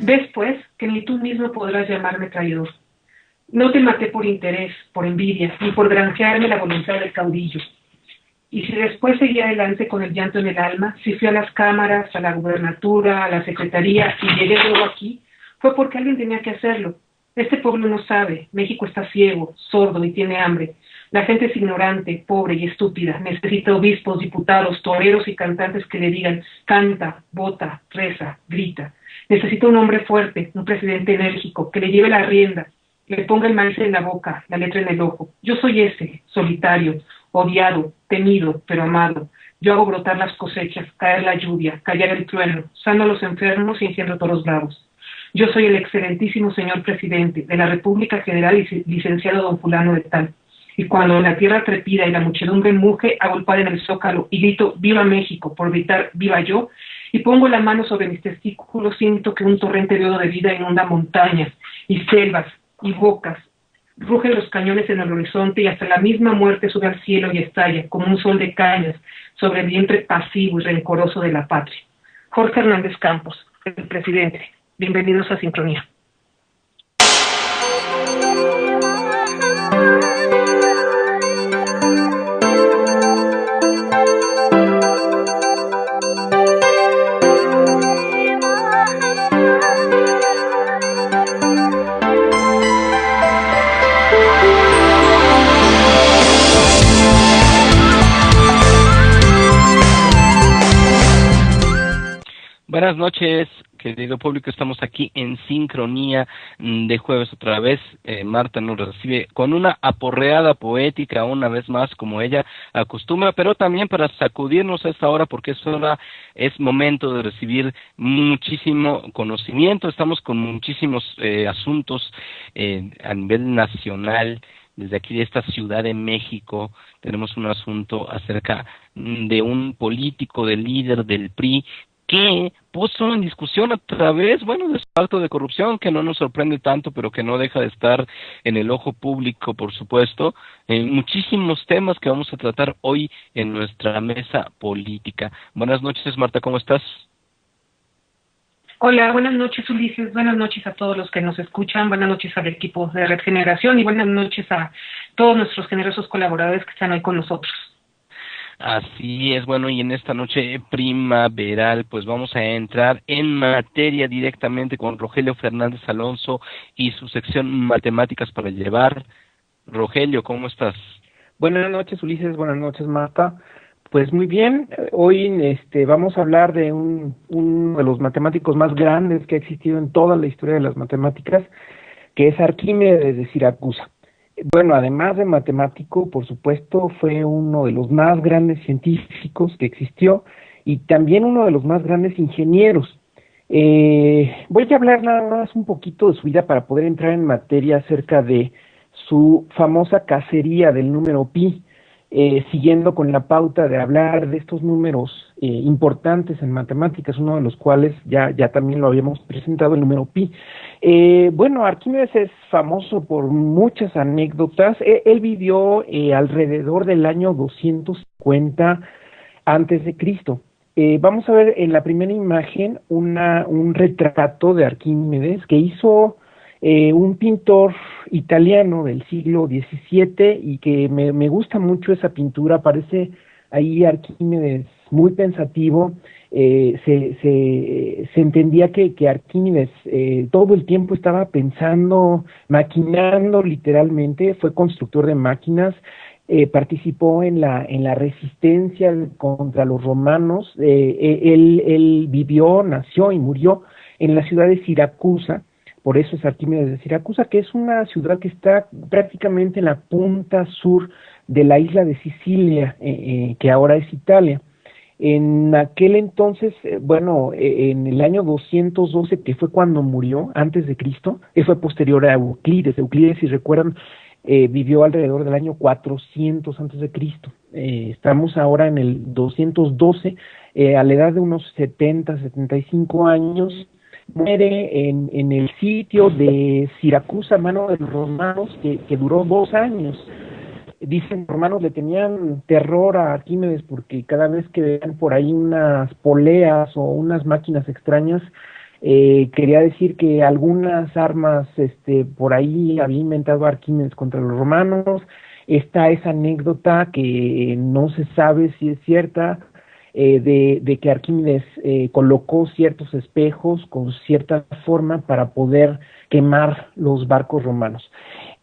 Ves, pues, que ni tú mismo podrás llamarme traidor. No te maté por interés, por envidia, ni por granjearme la voluntad del caudillo. Y si después seguí adelante con el llanto en el alma, si fui a las cámaras, a la gubernatura, a la secretaría y llegué luego aquí, fue porque alguien tenía que hacerlo. Este pueblo no sabe, México está ciego, sordo y tiene hambre. La gente es ignorante, pobre y estúpida. Necesita obispos, diputados, toreros y cantantes que le digan, canta, vota, reza, grita. Necesita un hombre fuerte, un presidente enérgico, que le lleve la rienda, le ponga el maíz en la boca, la letra en el ojo. Yo soy ese, solitario, odiado, temido, pero amado. Yo hago brotar las cosechas, caer la lluvia, callar el trueno, sano a los enfermos y enciendo toros bravos. Yo soy el excelentísimo señor presidente de la República General y licenciado don fulano de tal. Y cuando la tierra trepida y la muchedumbre muge, hago el padre en el zócalo y grito ¡Viva México! Por gritar ¡Viva yo! Y pongo la mano sobre mis testículos, siento que un torrente de odo de vida inunda montañas y selvas y bocas. Rugen los cañones en el horizonte y hasta la misma muerte sube al cielo y estalla, como un sol de cañas, sobre el vientre pasivo y rencoroso de la patria. Jorge Hernández Campos, el presidente. Bienvenidos a Sincronía. Buenas noches, querido público. Estamos aquí en Sincronía de jueves otra vez. Marta nos recibe con una aporreada poética una vez más, como ella acostumbra, pero también para sacudirnos a esta hora, porque es momento de recibir muchísimo conocimiento. Estamos con muchísimos asuntos a nivel nacional. Desde aquí de esta Ciudad de México tenemos un asunto acerca de un político, del líder del PRI, que puso en discusión a través, de su acto de corrupción, que no nos sorprende tanto, pero que no deja de estar en el ojo público, por supuesto, en muchísimos temas que vamos a tratar hoy en nuestra mesa política. Buenas noches, Marta, ¿cómo estás? Hola, buenas noches, Ulises, buenas noches a todos los que nos escuchan, buenas noches al equipo de Red Generación y buenas noches a todos nuestros generosos colaboradores que están hoy con nosotros. Así es, y en esta noche primaveral, pues vamos a entrar en materia directamente con Rogelio Fernández Alonso y su sección Matemáticas para Llevar. Rogelio, ¿cómo estás? Buenas noches, Ulises, buenas noches, Marta. Pues muy bien, hoy vamos a hablar de uno de los matemáticos más grandes que ha existido en toda la historia de las matemáticas, que es Arquímedes de Siracusa. Bueno, además de matemático, por supuesto, fue uno de los más grandes científicos que existió y también uno de los más grandes ingenieros. Voy a hablar nada más un poquito de su vida para poder entrar en materia acerca de su famosa cacería del número pi, siguiendo con la pauta de hablar de estos números importantes en matemáticas, uno de los cuales ya también lo habíamos presentado, el número pi. Arquímedes es famoso por muchas anécdotas. Él vivió alrededor del año 250 antes de Cristo. Vamos a ver en la primera imagen un retrato de Arquímedes que hizo un pintor italiano del siglo XVII y que me gusta mucho esa pintura. Parece ahí Arquímedes muy pensativo. Se entendía que Arquímedes todo el tiempo estaba pensando, maquinando literalmente. Fue constructor de máquinas, participó en la resistencia contra los romanos. Él vivió, nació y murió en la ciudad de Siracusa. Por eso es Arquímedes de Siracusa, que es una ciudad que está prácticamente en la punta sur de la isla de Sicilia, que ahora es Italia. En aquel entonces, en el año 212, que fue cuando murió, antes de Cristo, fue posterior a Euclides. Euclides, si recuerdan, vivió alrededor del año 400 antes de Cristo. Estamos ahora en el 212, a la edad de unos 75 años, muere en el sitio de Siracusa a mano de los romanos, que duró 2 años. Dicen los romanos le tenían terror a Arquímedes porque cada vez que veían por ahí unas poleas o unas máquinas extrañas, Quería decir que algunas armas por ahí había inventado Arquímedes contra los romanos. Está esa anécdota que no se sabe si es cierta, de que Arquímedes colocó ciertos espejos con cierta forma para poder quemar los barcos romanos.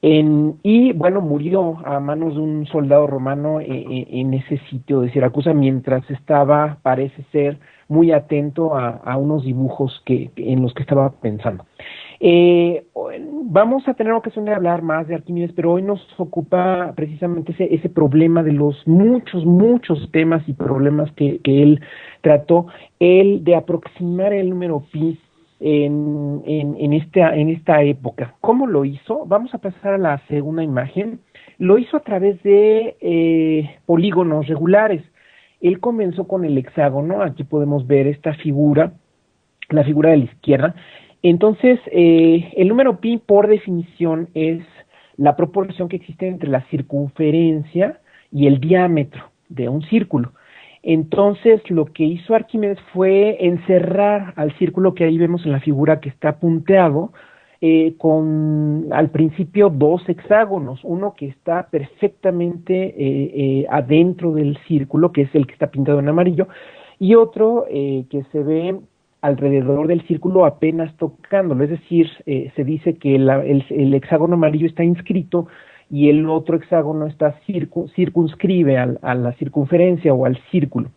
Y bueno, murió a manos de un soldado romano en ese sitio de Siracusa mientras estaba, parece ser, muy atento a unos dibujos en los que estaba pensando. Vamos a tener ocasión de hablar más de Arquímedes, pero hoy nos ocupa precisamente ese problema de los muchos temas y problemas que él trató, el de aproximar el número pi en esta época. ¿Cómo lo hizo? Vamos a pasar a la segunda imagen. Lo hizo a través de polígonos regulares. Él comenzó con el hexágono. Aquí podemos ver esta figura, la figura de la izquierda. Entonces, el número pi, por definición, es la proporción que existe entre la circunferencia y el diámetro de un círculo. Entonces, lo que hizo Arquímedes fue encerrar al círculo que ahí vemos en la figura que está punteado, con al principio dos hexágonos, uno que está perfectamente adentro del círculo, que es el que está pintado en amarillo, y otro que se ve alrededor del círculo apenas tocándolo, es decir, se dice que el hexágono amarillo está inscrito y el otro hexágono está circunscribe a la circunferencia o al círculo.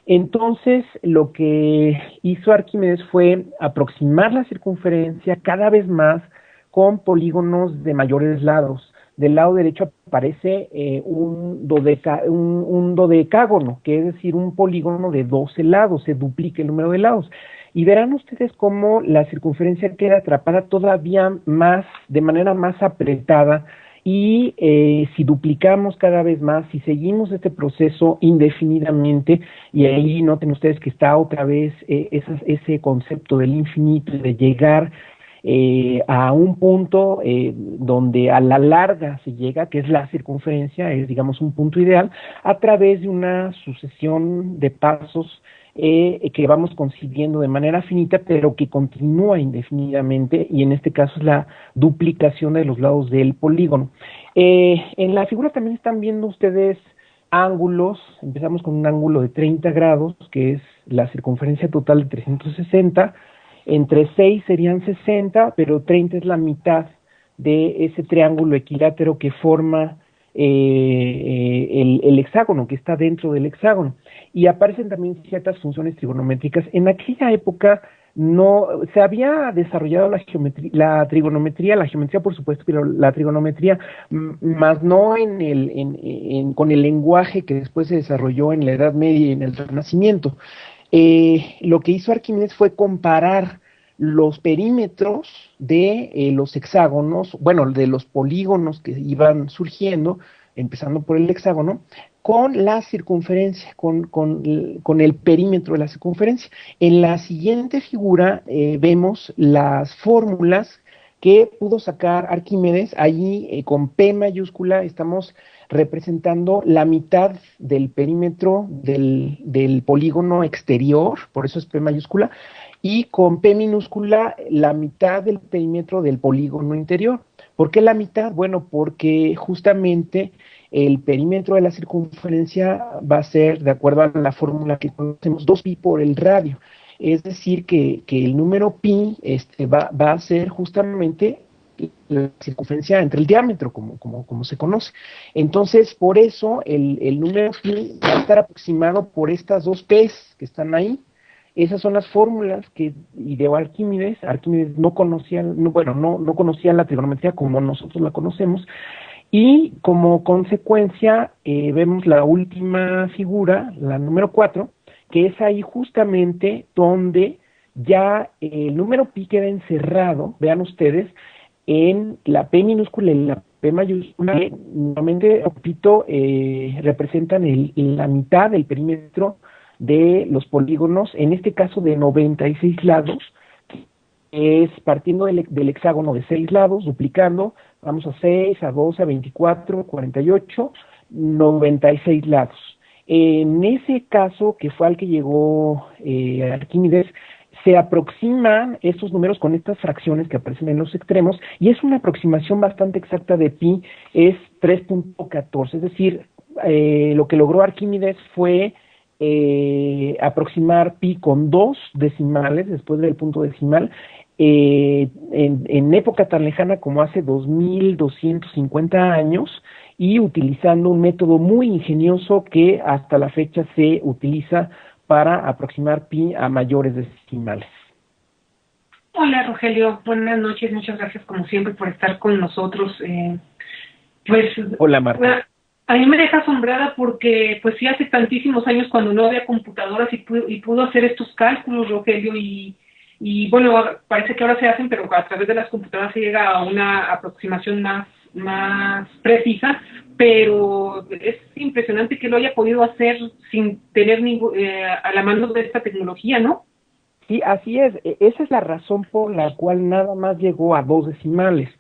Entonces, lo que hizo Arquímedes fue aproximar la circunferencia cada vez más con polígonos de mayores lados. Del lado derecho aparece un dodecágono, que es decir, un polígono de 12 lados, se duplica el número de lados. Y verán ustedes cómo la circunferencia queda atrapada todavía más, de manera más apretada, y si duplicamos cada vez más, si seguimos este proceso indefinidamente, y ahí noten ustedes que está otra vez ese concepto del infinito, de llegar a un punto donde a la larga se llega, que es la circunferencia, es digamos un punto ideal, a través de una sucesión de pasos que vamos consiguiendo de manera finita, pero que continúa indefinidamente, y en este caso es la duplicación de los lados del polígono. En la figura también están viendo ustedes ángulos. Empezamos con un ángulo de 30 grados, que es la circunferencia total de 360, entre 6 serían 60, pero 30 es la mitad de ese triángulo equilátero que forma el hexágono, que está dentro del hexágono. Y aparecen también ciertas funciones trigonométricas. En aquella época no se había desarrollado la geometría por supuesto, pero la trigonometría, más no con el lenguaje que después se desarrolló en la Edad Media y en el Renacimiento. Lo que hizo Arquímedes fue comparar los perímetros de los hexágonos, bueno, de los polígonos que iban surgiendo, empezando por el hexágono, con la circunferencia, con el perímetro de la circunferencia. En la siguiente figura vemos las fórmulas que pudo sacar Arquímedes. Allí con P mayúscula estamos representando la mitad del perímetro del polígono exterior, por eso es P mayúscula, y con P minúscula la mitad del perímetro del polígono interior. ¿Por qué la mitad? Bueno, porque justamente el perímetro de la circunferencia va a ser, de acuerdo a la fórmula que conocemos, 2pi por el radio. Es decir, que el número pi va a ser justamente la circunferencia entre el diámetro, como se conoce. Entonces, por eso, el número pi va a estar aproximado por estas dos p's que están ahí. Esas son las fórmulas que ideó Arquímedes. Arquímedes no conocía la trigonometría como nosotros la conocemos, y como consecuencia vemos la última figura, la número 4, que es ahí justamente donde ya el número pi queda encerrado, vean ustedes, en la P minúscula y la P mayúscula, que nuevamente, repito, representan la mitad del perímetro de los polígonos, en este caso de 96 lados, es partiendo del hexágono de 6 lados, duplicando, vamos a 6, a 12, a 24, 48, 96 lados. En ese caso, que fue al que llegó Arquímedes, se aproximan estos números con estas fracciones que aparecen en los extremos, y es una aproximación bastante exacta de pi, es 3.14, es decir, lo que logró Arquímedes fue aproximar pi con 2 decimales después del punto decimal, en época tan lejana como hace 2250 años, y utilizando un método muy ingenioso que hasta la fecha se utiliza para aproximar pi a mayores decimales. Hola Rogelio, buenas noches, muchas gracias como siempre por estar con nosotros. Pues Hola Marta. A mí me deja asombrada porque pues sí hace tantísimos años cuando no había computadoras y pudo hacer estos cálculos, Rogelio, y bueno, parece que ahora se hacen, pero a través de las computadoras se llega a una aproximación más precisa, pero es impresionante que lo haya podido hacer sin tener a la mano de esta tecnología, ¿no? Sí, así es. Esa es la razón por la cual nada más llegó a 2 decimales.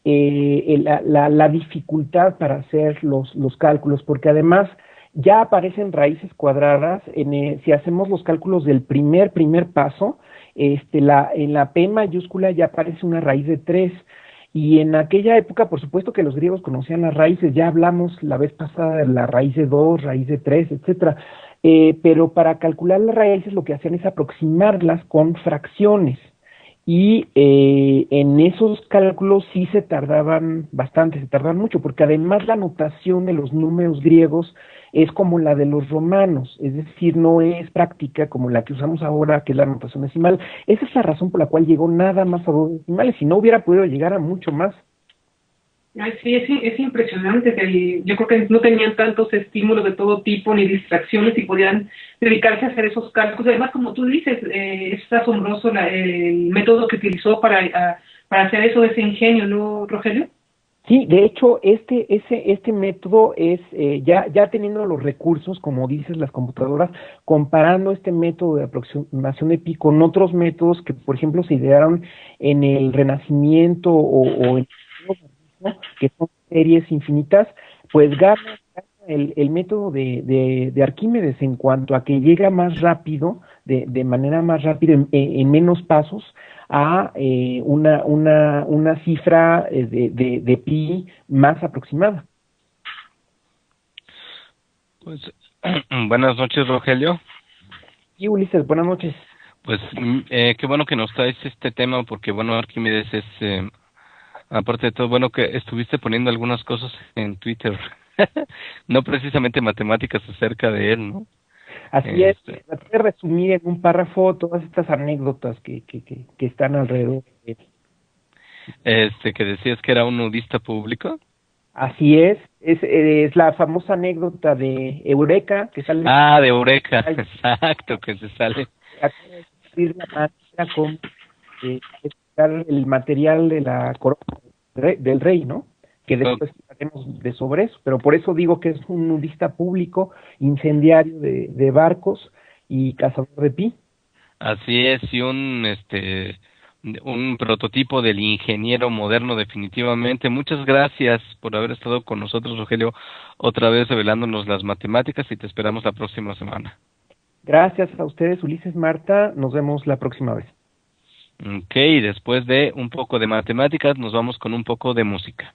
La dificultad para hacer los cálculos, porque además ya aparecen raíces cuadradas. Si hacemos los cálculos del primer paso, en la P mayúscula ya aparece una raíz de 3. Y en aquella época, por supuesto que los griegos conocían las raíces, ya hablamos la vez pasada de la raíz de 2, raíz de 3, etcétera. Pero para calcular las raíces lo que hacían es aproximarlas con fracciones. Y en esos cálculos sí se tardaban bastante, se tardaban mucho, porque además la notación de los números griegos es como la de los romanos, es decir, no es práctica como la que usamos ahora, que es la notación decimal. Esa es la razón por la cual llegó nada más a 2 decimales, si no hubiera podido llegar a mucho más. Ay, sí, es impresionante que yo creo que no tenían tantos estímulos de todo tipo ni distracciones y podían dedicarse a hacer esos cálculos. Además, como tú dices, es asombroso el método que utilizó para hacer eso, ese ingenio, ¿no, Rogelio? Sí, de hecho, este método es, ya teniendo los recursos, como dices, las computadoras, comparando este método de aproximación de pi con otros métodos que, por ejemplo, se idearon en el Renacimiento o en que son series infinitas, pues gana el método de Arquímedes en cuanto a que llega más rápido, de manera más rápida, en menos pasos, a una cifra de pi más aproximada. Pues buenas noches, Rogelio. Y Ulises, buenas noches. Pues qué bueno que nos traes este tema, porque bueno, Arquímedes es, aparte de todo, bueno que estuviste poniendo algunas cosas en Twitter, no precisamente matemáticas acerca de él, ¿no? Así es, traté de resumir en un párrafo todas estas anécdotas que están alrededor de él. Que decías que era un nudista público. Así es la famosa anécdota de Eureka, que sale... Ah, de Eureka, exacto, que se sale. La manera como explicar el material de la corona del rey, ¿no? Que después hablaremos de sobre eso, pero por eso digo que es un nudista público, incendiario de barcos y cazador de pi. Así es, y un prototipo del ingeniero moderno definitivamente. Muchas gracias por haber estado con nosotros, Rogelio, otra vez revelándonos las matemáticas, y te esperamos la próxima semana. Gracias a ustedes, Ulises, Marta, nos vemos la próxima vez. Ok, después de un poco de matemáticas nos vamos con un poco de música.